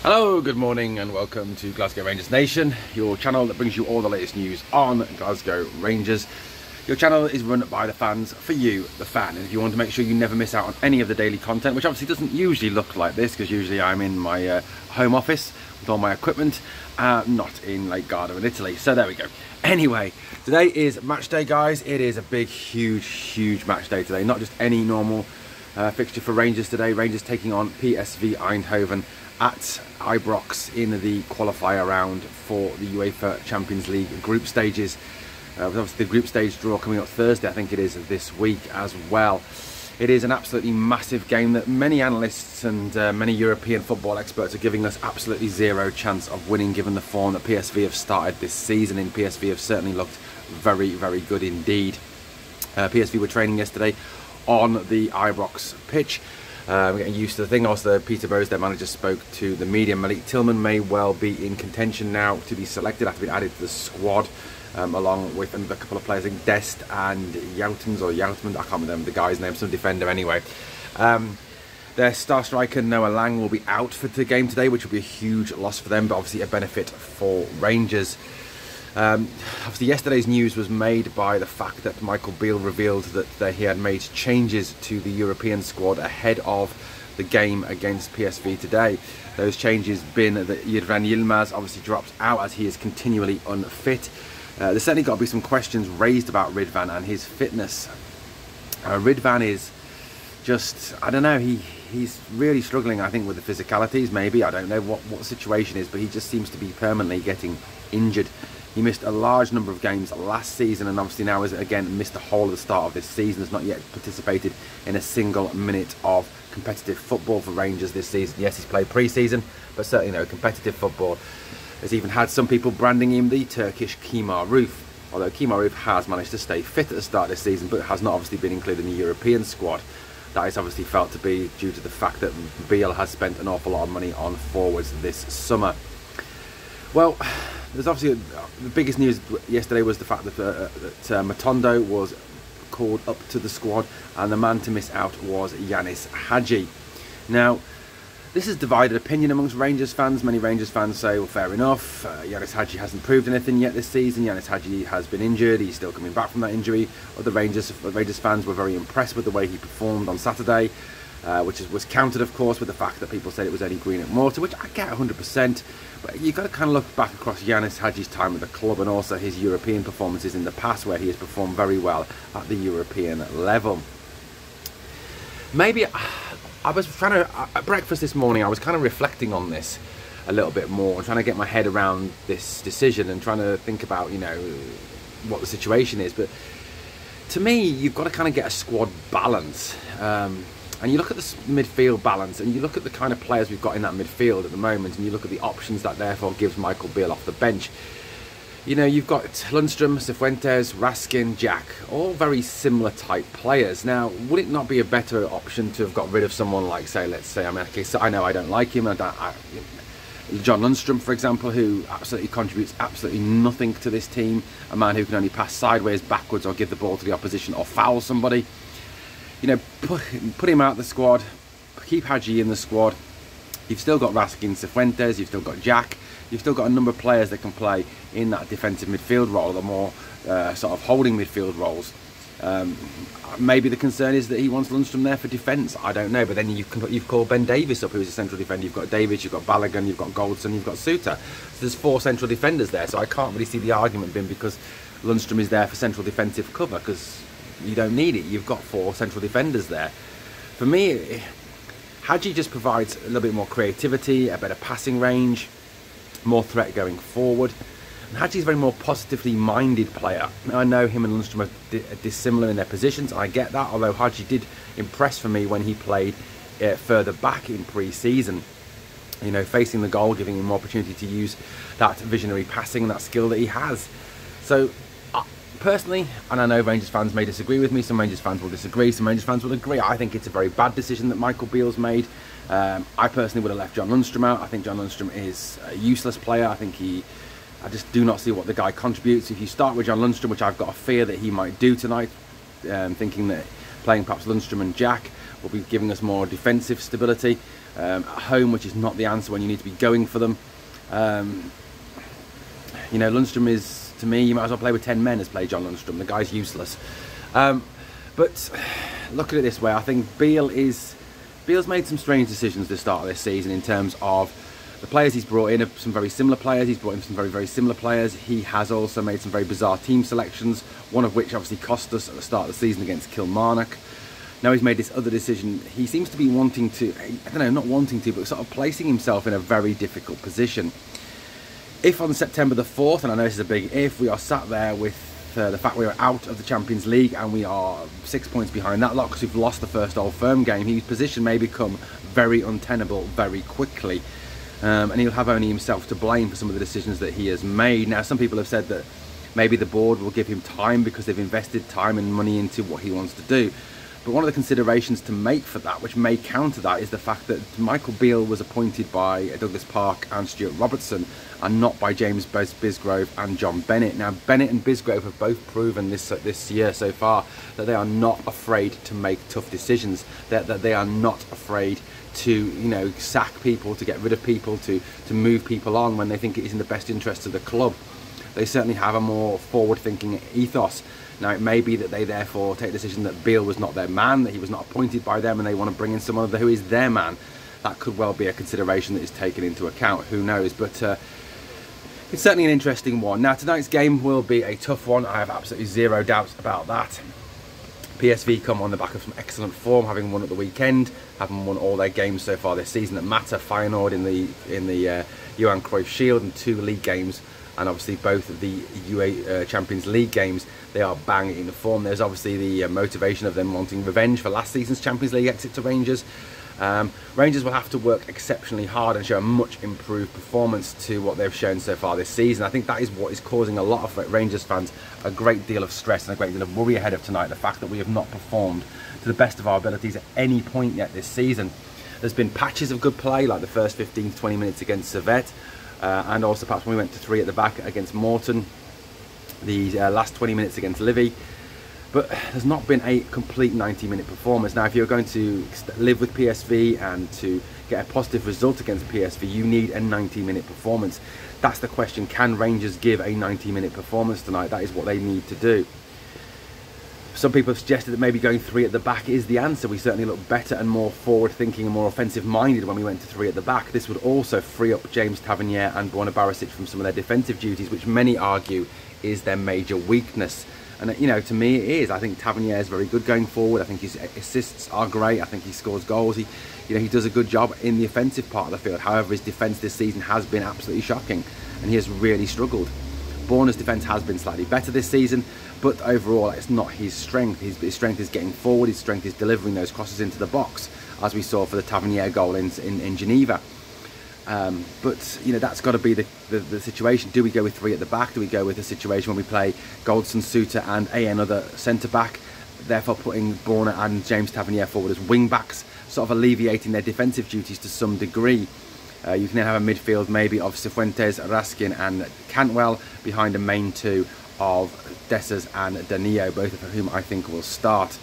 Hello, good morning and welcome to Glasgow Rangers Nation, your channel that brings you all the latest news on Glasgow Rangers. Your channel is run by the fans for you, the fan, and if you want to make sure you never miss out on any of the daily content, which obviously doesn't usually look like this because usually I'm in my home office with all my equipment, not in Lake Garda in Italy, so there we go. Anyway, today is match day, guys. It is a big, huge match day today, not just any normal fixture for Rangers today. Rangers taking on PSV Eindhoven at Ibrox in the qualifier round for the UEFA Champions League group stages. With obviously the group stage draw coming up Thursday, I think it is, this week as well. It is an absolutely massive game that many analysts and many European football experts are giving us absolutely zero chance of winning, given the form that PSV have started this season. And PSV have certainly looked very good indeed. PSV were training yesterday on the Ibrox pitch. We're getting used to the thing. Also, Peter Bose, their manager, spoke to the media. Malik Tillman may well be in contention now to be selected after being added to the squad, along with another couple of players, I think Dest and Youtmans, I can't remember the guy's name, some defender anyway. Their star striker Noah Lang will be out for the game today, which will be a huge loss for them, but obviously a benefit for Rangers. Obviously yesterday's news was made by the fact that Michael Beale revealed that he had made changes to the European squad ahead of the game against PSV today. Those changes being that Ridvan Yilmaz obviously drops out as he is continually unfit. There's certainly got to be some questions raised about Ridvan and his fitness. Ridvan is just, I don't know, he's really struggling, I think, with the physicalities, maybe. I don't know what the situation is, but he just seems to be permanently getting injured. He missed a large number of games last season and obviously now has again missed the whole of the start of this season. Has not yet participated in a single minute of competitive football for Rangers this season. Yes, he's played pre-season, but certainly no competitive football. Has even had some people branding him the Turkish Kemar Roof, although Kemar Roof has managed to stay fit at the start of this season, but has not obviously been included in the European squad. That is obviously felt to be due to the fact that Beale has spent an awful lot of money on forwards this summer. Well, there's obviously the biggest news yesterday was the fact that Matondo was called up to the squad, and the man to miss out was Yanis Hadji. Now, this is divided opinion amongst Rangers fans. Many Rangers fans say, well, fair enough, Yanis Hadji hasn't proved anything yet this season. Yanis Hadji has been injured, he's still coming back from that injury. Other Rangers fans were very impressed with the way he performed on Saturday, which was countered, of course, with the fact that people said it was only green at mortar, which I get 100%. But you've got to kind of look back across Yanis Hadji's time at the club and also his European performances in the past, where he has performed very well at the European level. Maybe I was trying to, at breakfast this morning, I was kind of reflecting on this a little bit more and trying to get my head around this decision and trying to think about, you know, what the situation is. But to me, you've got to kind of get a squad balance. And you look at the midfield balance and you look at the kind of players we've got in that midfield at the moment, and you look at the options that therefore gives Michael Beale off the bench. You know, you've got Lundstrom, Cifuentes, Raskin, Jack, all very similar type players. Now, would it not be a better option to have got rid of someone like, say, let's say, I mean, okay, so I know I don't like him, John Lundstrom, for example, who absolutely contributes absolutely nothing to this team, a man who can only pass sideways, backwards, or give the ball to the opposition or foul somebody. You know, put him out of the squad, keep Hadji in the squad. You've still got Raskin, Cifuentes, you've still got Jack, you've still got a number of players that can play in that defensive midfield role, the more sort of holding midfield roles. Maybe the concern is that he wants Lundstrom there for defence, I don't know, but then you've called Ben Davies up, who's a central defender. You've got Davies, you've got Balogun, you've got Goldson, you've got Suter. So there's 4 central defenders there, so I can't really see the argument being because Lundstrom is there for central defensive cover, because you don't need it. You've got 4 central defenders there. For me, Hadji just provides a little bit more creativity, a better passing range, more threat going forward. And Hadji's a very more positively minded player. Now, I know him and Lundstrom are dissimilar in their positions. I get that, although Hadji did impress for me when he played further back in pre-season. You know, facing the goal, giving him more opportunity to use that visionary passing and that skill that he has. So, personally, and I know Rangers fans may disagree with me, some Rangers fans will disagree, some Rangers fans will agree, I think it's a very bad decision that Michael Beale's made. I personally would have left John Lundstrom out. I think John Lundstrom is a useless player. I just do not see what the guy contributes. If you start with John Lundstrom, which I've got a fear that he might do tonight, thinking that playing perhaps Lundstrom and Jack will be giving us more defensive stability, at home, which is not the answer when you need to be going for them. You know, Lundstram is, to me, you might as well play with 10 men as play John Lundstram. The guy's useless. But look at it this way, I think Beale's made some strange decisions at the start of this season in terms of the players he's brought in. Are some very similar players. He's brought in some very, very similar players. He has also made some very bizarre team selections, one of which obviously cost us at the start of the season against Kilmarnock. Now he's made this other decision. He seems to be wanting to, I don't know, not wanting to, but sort of placing himself in a very difficult position. If on September the 4th, and I know this is a big if, we are sat there with the fact we are out of the Champions League and we are 6 points behind that lot because we've lost the first Old Firm game, his position may become very untenable very quickly. And he'll have only himself to blame for some of the decisions that he has made. Now, some people have said that maybe the board will give him time because they've invested time and money into what he wants to do. But one of the considerations to make for that, which may counter that, is the fact that Michael Beale was appointed by Douglas Park and Stuart Robertson, and not by James Bisgrove and John Bennett. Now, Bennett and Bisgrove have both proven this year so far that they are not afraid to make tough decisions, that they are not afraid to, you know, sack people, to get rid of people, to move people on when they think it is in the best interest of the club. They certainly have a more forward-thinking ethos. Now, it may be that they therefore take the decision that Beale was not their man, that he was not appointed by them, and they want to bring in someone who is their man. That could well be a consideration that is taken into account, who knows. But it's certainly an interesting one. Now, tonight's game will be a tough one. I have absolutely zero doubts about that. PSV come on the back of some excellent form, having won at the weekend, having won all their games so far this season that matter. Feyenoord in the Johan Cruyff Shield, and 2 league games, and obviously both of the Champions League games. They are bang in the form. There's obviously the motivation of them wanting revenge for last season's Champions League exit to Rangers. Rangers will have to work exceptionally hard and show a much improved performance to what they've shown so far this season. I think that is what is causing a lot of Rangers fans a great deal of stress and a great deal of worry ahead of tonight. The fact that we have not performed to the best of our abilities at any point yet this season. There's been patches of good play, like the first 15 to 20 minutes against Servette, and also perhaps when we went to 3 at the back against Morton, the last 20 minutes against Livy. But there's not been a complete 90-minute performance. Now, if you're going to live with PSV and to get a positive result against PSV, you need a 90-minute performance. That's the question. Can Rangers give a 90-minute performance tonight? That is what they need to do. Some people have suggested that maybe going 3 at the back is the answer. We certainly look better and more forward-thinking and more offensive-minded when we went to 3 at the back. This would also free up James Tavernier and Borna Barisic from some of their defensive duties, which many argue is their major weakness. And, you know, to me it is. I think Tavernier is very good going forward. I think his assists are great. I think he scores goals. He does a good job in the offensive part of the field. However, his defence this season has been absolutely shocking, and he has really struggled. Borna's defence has been slightly better this season, but overall it's not his strength. His strength is getting forward. His strength is delivering those crosses into the box, as we saw for the Tavernier goal in Geneva. But, you know, that's got to be the situation. Do we go with 3 at the back? Do we go with a situation when we play Goldson, Suter and another centre-back, therefore putting Borna and James Tavernier forward as wing-backs, sort of alleviating their defensive duties to some degree? You can then have a midfield maybe of Cifuentes, Raskin and Cantwell behind a main 2 of Dessers and Danilo, both of whom I think will start.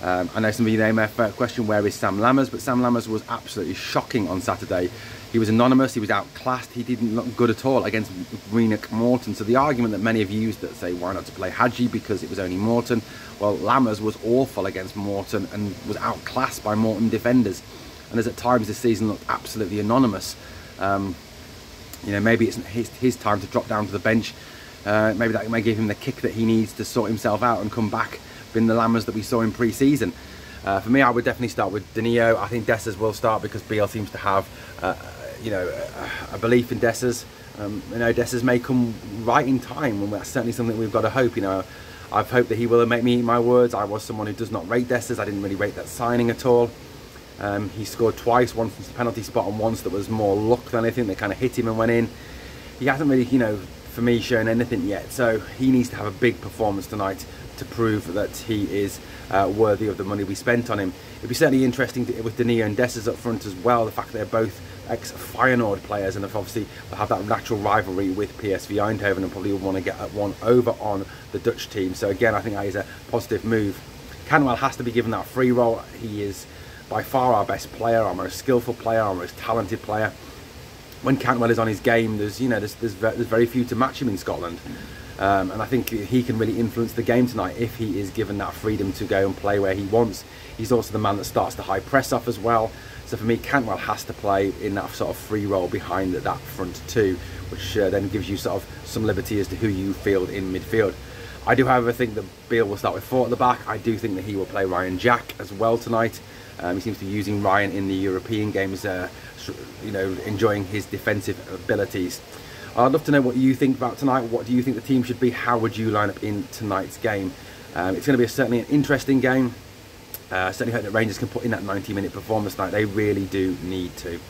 I know some of you may question where is Sam Lammers, but Sam Lammers was absolutely shocking on Saturday. He was anonymous, he was outclassed, he didn't look good at all against Greenock Morton. So the argument that many have used that say why not to play Hadji because it was only Morton, well, Lammers was awful against Morton and was outclassed by Morton defenders, and has at times this season looked absolutely anonymous. You know, maybe it's his time to drop down to the bench. Maybe that may give him the kick that he needs to sort himself out and come back in the Lammers that we saw in pre-season. For me, I would definitely start with Danilo. I think Dessers will start because Beale seems to have a belief in Dessers. You know, Dessers may come right in time, and that's certainly something we've got to hope. You know, I've hoped that he will make me eat my words. I was someone who does not rate Dessers. I didn't really rate that signing at all. He scored twice, once from the penalty spot and once that was more luck than anything. They kind of hit him and went in. He hasn't really, you know, for me, shown anything yet. So he needs to have a big performance tonight to prove that he is worthy of the money we spent on him. It'd be certainly interesting with Danilo and Dessers up front as well. The fact that they're both ex-Feyenoord players and obviously will have that natural rivalry with PSV Eindhoven and probably will want to get one over on the Dutch team. So again, I think that is a positive move. Canwell has to be given that free role. He is by far our best player, our most skillful player, our most talented player. When Cantwell is on his game, there's very few to match him in Scotland. And I think he can really influence the game tonight if he is given that freedom to go and play where he wants. He's also the man that starts the high press off as well. So for me, Cantwell has to play in that sort of free role behind that front two, which then gives you sort of some liberty as to who you field in midfield. I do, however, think that Beale will start with 4 at the back. I do think that he will play Ryan Jack as well tonight. He seems to be using Ryan in the European games, enjoying his defensive abilities. I'd love to know what you think about tonight. What do you think the team should be? How would you line up in tonight's game? It's going to be certainly an interesting game. Certainly hope that Rangers can put in that 90-minute performance tonight. They really do need to.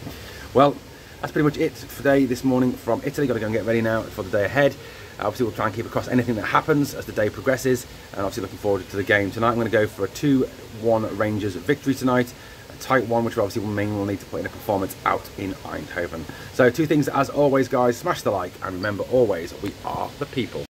Well, that's pretty much it for today, this morning from Italy. Got to go and get ready now for the day ahead. Obviously, we'll try and keep across anything that happens as the day progresses. And obviously, looking forward to the game tonight. I'm going to go for a 2-1 Rangers victory tonight. A tight one, which obviously will need to put in a performance out in Eindhoven. So 2 things as always, guys. Smash the like, and remember always, we are the people.